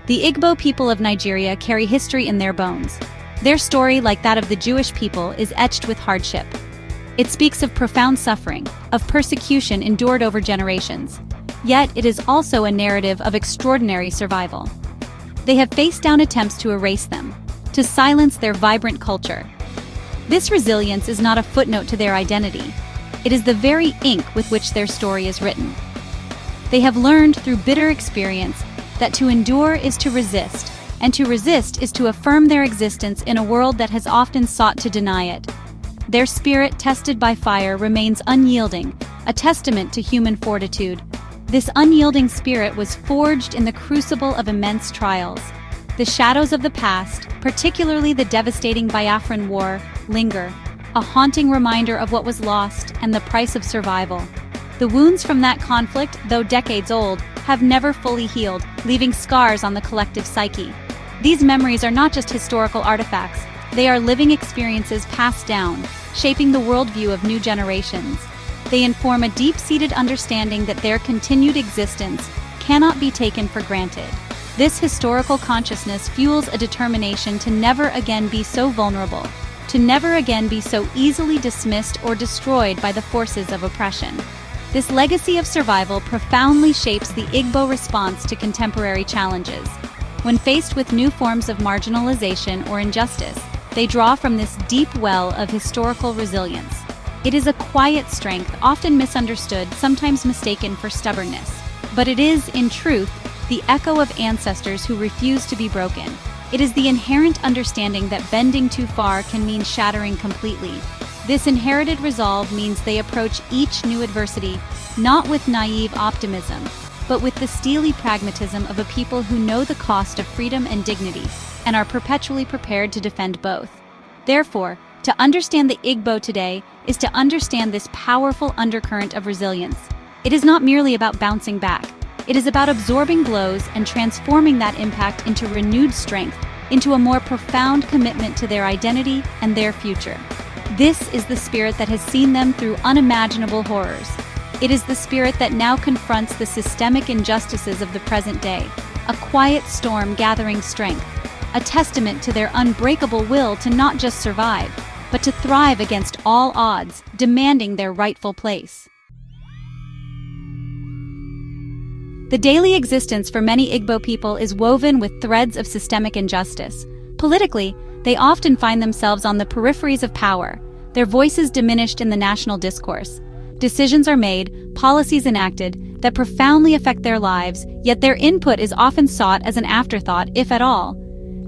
The Igbo people of Nigeria carry history in their bones. Their story, like that of the Jewish people, is etched with hardship. It speaks of profound suffering, of persecution endured over generations. Yet it is also a narrative of extraordinary survival. They have faced down attempts to erase them, to silence their vibrant culture. This resilience is not a footnote to their identity. It is the very ink with which their story is written. They have learned through bitter experience that to endure is to resist, and to resist is to affirm their existence in a world that has often sought to deny it. Their spirit, tested by fire, remains unyielding, a testament to human fortitude. This unyielding spirit was forged in the crucible of immense trials. The shadows of the past, particularly the devastating Biafran War, linger, a haunting reminder of what was lost and the price of survival. The wounds from that conflict, though decades old, have never fully healed, leaving scars on the collective psyche. These memories are not just historical artifacts, they are living experiences passed down, shaping the worldview of new generations. They inform a deep-seated understanding that their continued existence cannot be taken for granted. This historical consciousness fuels a determination to never again be so vulnerable, to never again be so easily dismissed or destroyed by the forces of oppression. This legacy of survival profoundly shapes the Igbo response to contemporary challenges. When faced with new forms of marginalization or injustice, they draw from this deep well of historical resilience. It is a quiet strength, often misunderstood, sometimes mistaken for stubbornness. But it is, in truth, the echo of ancestors who refuse to be broken. It is the inherent understanding that bending too far can mean shattering completely. This inherited resolve means they approach each new adversity not with naive optimism, but with the steely pragmatism of a people who know the cost of freedom and dignity and are perpetually prepared to defend both. Therefore, to understand the Igbo today is to understand this powerful undercurrent of resilience. It is not merely about bouncing back. It is about absorbing blows and transforming that impact into renewed strength, into a more profound commitment to their identity and their future. This is the spirit that has seen them through unimaginable horrors. It is the spirit that now confronts the systemic injustices of the present day, a quiet storm gathering strength, a testament to their unbreakable will to not just survive, but to thrive against all odds, demanding their rightful place. The daily existence for many Igbo people is woven with threads of systemic injustice. Politically, they often find themselves on the peripheries of power, their voices diminished in the national discourse. Decisions are made, policies enacted, that profoundly affect their lives, yet their input is often sought as an afterthought, if at all.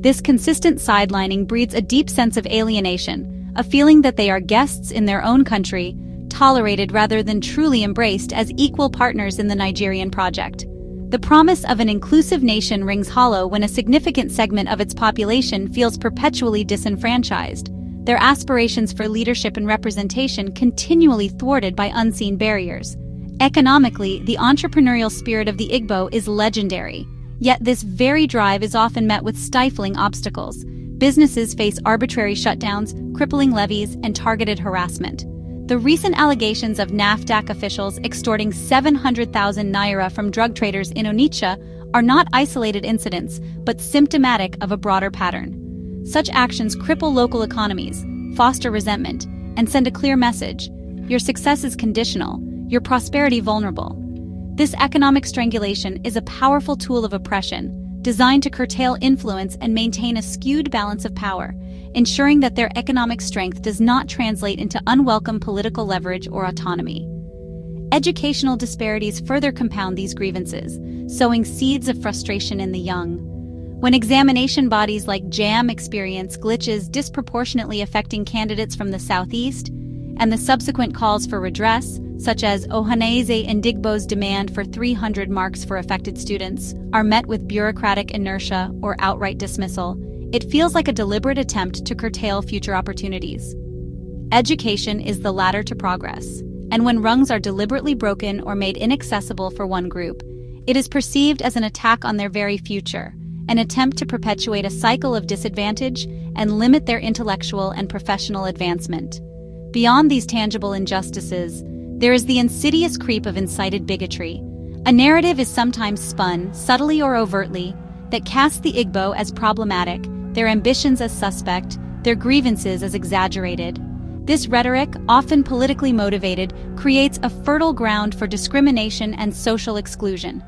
This consistent sidelining breeds a deep sense of alienation, a feeling that they are guests in their own country, tolerated rather than truly embraced as equal partners in the Nigerian project. The promise of an inclusive nation rings hollow when a significant segment of its population feels perpetually disenfranchised, their aspirations for leadership and representation continually thwarted by unseen barriers. Economically, the entrepreneurial spirit of the Igbo is legendary, yet this very drive is often met with stifling obstacles. Businesses face arbitrary shutdowns, crippling levies, and targeted harassment. The recent allegations of NAFDAC officials extorting 700,000 naira from drug traders in Onitsha are not isolated incidents, but symptomatic of a broader pattern. Such actions cripple local economies, foster resentment, and send a clear message: your success is conditional, your prosperity vulnerable. This economic strangulation is a powerful tool of oppression, designed to curtail influence and maintain a skewed balance of power, ensuring that their economic strength does not translate into unwelcome political leverage or autonomy. Educational disparities further compound these grievances, sowing seeds of frustration in the young. When examination bodies like JAM experience glitches disproportionately affecting candidates from the Southeast, and the subsequent calls for redress, such as Ohanaeze Ndigbo's demand for 300 marks for affected students, are met with bureaucratic inertia or outright dismissal, it feels like a deliberate attempt to curtail future opportunities. Education is the ladder to progress, and when rungs are deliberately broken or made inaccessible for one group, it is perceived as an attack on their very future, an attempt to perpetuate a cycle of disadvantage and limit their intellectual and professional advancement. Beyond these tangible injustices, there is the insidious creep of incited bigotry. A narrative is sometimes spun, subtly or overtly, that casts the Igbo as problematic, their ambitions as suspect, their grievances as exaggerated. This rhetoric, often politically motivated, creates a fertile ground for discrimination and social exclusion.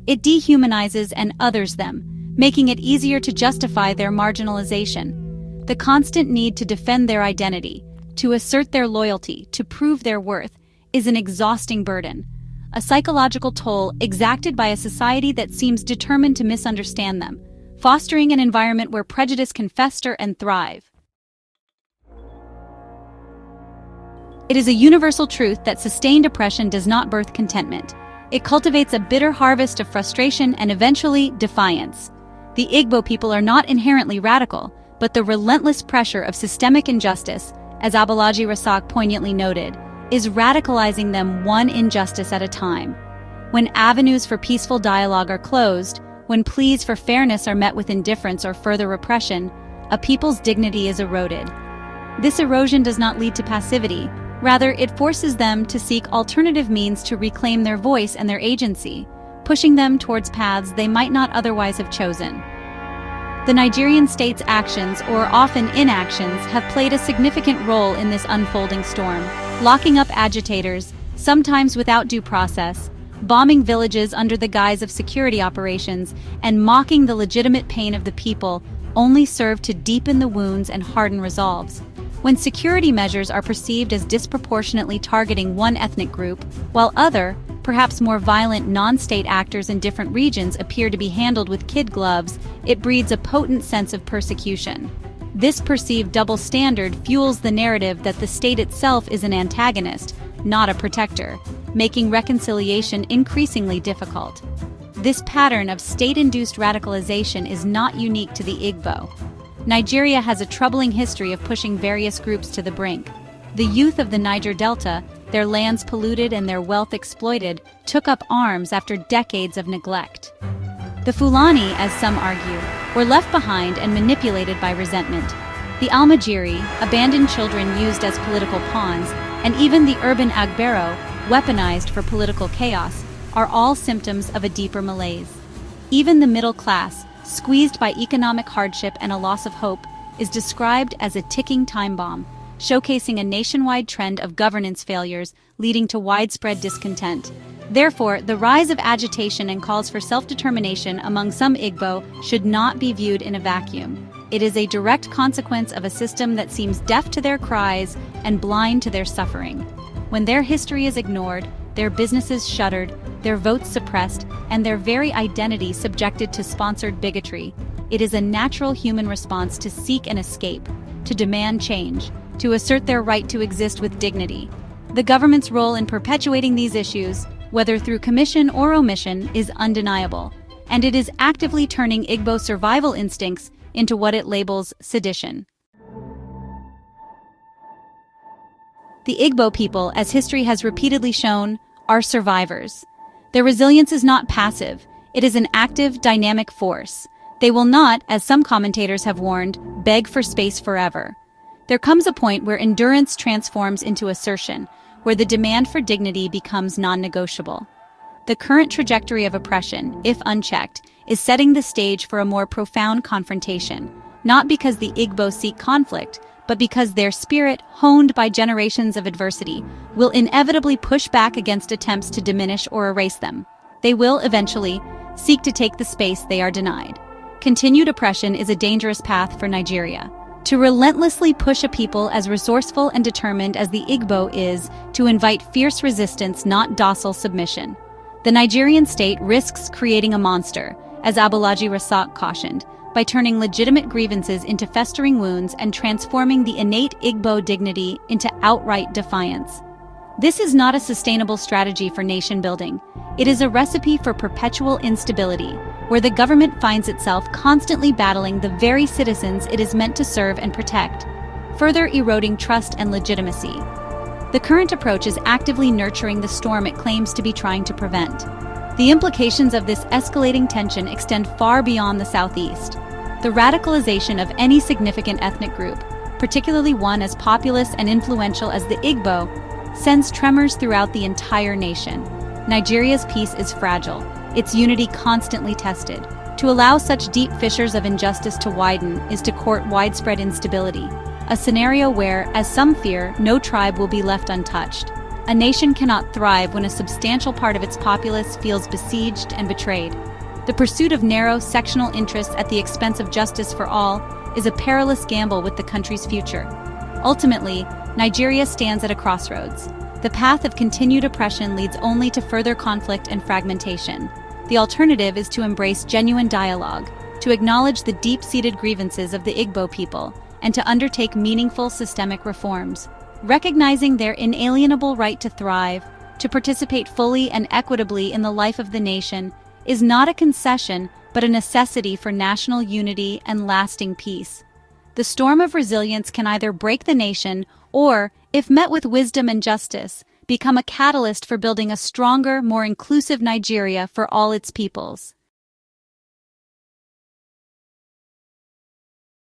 It dehumanizes and others them, making it easier to justify their marginalization. The constant need to defend their identity, to assert their loyalty, to prove their worth, is an exhausting burden, a psychological toll exacted by a society that seems determined to misunderstand them, fostering an environment where prejudice can fester and thrive. It is a universal truth that sustained oppression does not birth contentment. It cultivates a bitter harvest of frustration and eventually defiance. The Igbo people are not inherently radical, but the relentless pressure of systemic injustice, as Abalaji Rasak poignantly noted, is radicalizing them one injustice at a time. When avenues for peaceful dialogue are closed, when pleas for fairness are met with indifference or further repression, a people's dignity is eroded. This erosion does not lead to passivity. Rather, it forces them to seek alternative means to reclaim their voice and their agency, pushing them towards paths they might not otherwise have chosen. The Nigerian state's actions, or often inactions, have played a significant role in this unfolding storm, locking up agitators, sometimes without due process, bombing villages under the guise of security operations, and mocking the legitimate pain of the people only serve to deepen the wounds and harden resolves. When security measures are perceived as disproportionately targeting one ethnic group, while other, perhaps more violent non-state actors in different regions appear to be handled with kid gloves, it breeds a potent sense of persecution. This perceived double standard fuels the narrative that the state itself is an antagonist, not a protector, making reconciliation increasingly difficult. This pattern of state-induced radicalization is not unique to the Igbo. Nigeria has a troubling history of pushing various groups to the brink. The youth of the Niger Delta, their lands polluted and their wealth exploited, took up arms after decades of neglect. The Fulani, as some argue, were left behind and manipulated by resentment. The Almajiri, abandoned children used as political pawns, and even the urban Agbero, weaponized for political chaos, are all symptoms of a deeper malaise. Even the middle class, squeezed by economic hardship and a loss of hope, is described as a ticking time bomb, showcasing a nationwide trend of governance failures leading to widespread discontent. Therefore, the rise of agitation and calls for self-determination among some Igbo should not be viewed in a vacuum. It is a direct consequence of a system that seems deaf to their cries and blind to their suffering. When their history is ignored, their businesses shuttered, their votes suppressed, and their very identity subjected to sponsored bigotry, it is a natural human response to seek an escape, to demand change, to assert their right to exist with dignity. The government's role in perpetuating these issues, whether through commission or omission, is undeniable, and it is actively turning Igbo survival instincts into what it labels sedition. The Igbo people, as history has repeatedly shown, are survivors. Their resilience is not passive, it is an active, dynamic force. They will not, as some commentators have warned, beg for space forever. There comes a point where endurance transforms into assertion, where the demand for dignity becomes non-negotiable. The current trajectory of oppression, if unchecked, is setting the stage for a more profound confrontation, not because the Igbo seek conflict, but because their spirit, honed by generations of adversity, will inevitably push back against attempts to diminish or erase them. They will, eventually, seek to take the space they are denied. Continued oppression is a dangerous path for Nigeria. To relentlessly push a people as resourceful and determined as the Igbo is to invite fierce resistance, not docile submission. The Nigerian state risks creating a monster, as Abalaji Rasak cautioned, by turning legitimate grievances into festering wounds and transforming the innate Igbo dignity into outright defiance. This is not a sustainable strategy for nation building. It is a recipe for perpetual instability, where the government finds itself constantly battling the very citizens it is meant to serve and protect, further eroding trust and legitimacy. The current approach is actively nurturing the storm it claims to be trying to prevent. The implications of this escalating tension extend far beyond the southeast. The radicalization of any significant ethnic group, particularly one as populous and influential as the Igbo, sends tremors throughout the entire nation. Nigeria's peace is fragile, its unity constantly tested. To allow such deep fissures of injustice to widen is to court widespread instability, a scenario where, as some fear, no tribe will be left untouched. A nation cannot thrive when a substantial part of its populace feels besieged and betrayed. The pursuit of narrow sectional interests at the expense of justice for all is a perilous gamble with the country's future. Ultimately, Nigeria stands at a crossroads. The path of continued oppression leads only to further conflict and fragmentation. The alternative is to embrace genuine dialogue, to acknowledge the deep-seated grievances of the Igbo people, and to undertake meaningful systemic reforms. Recognizing their inalienable right to thrive, to participate fully and equitably in the life of the nation, is not a concession but a necessity for national unity and lasting peace. The storm of resilience can either break the nation or, if met with wisdom and justice, become a catalyst for building a stronger, more inclusive Nigeria for all its peoples.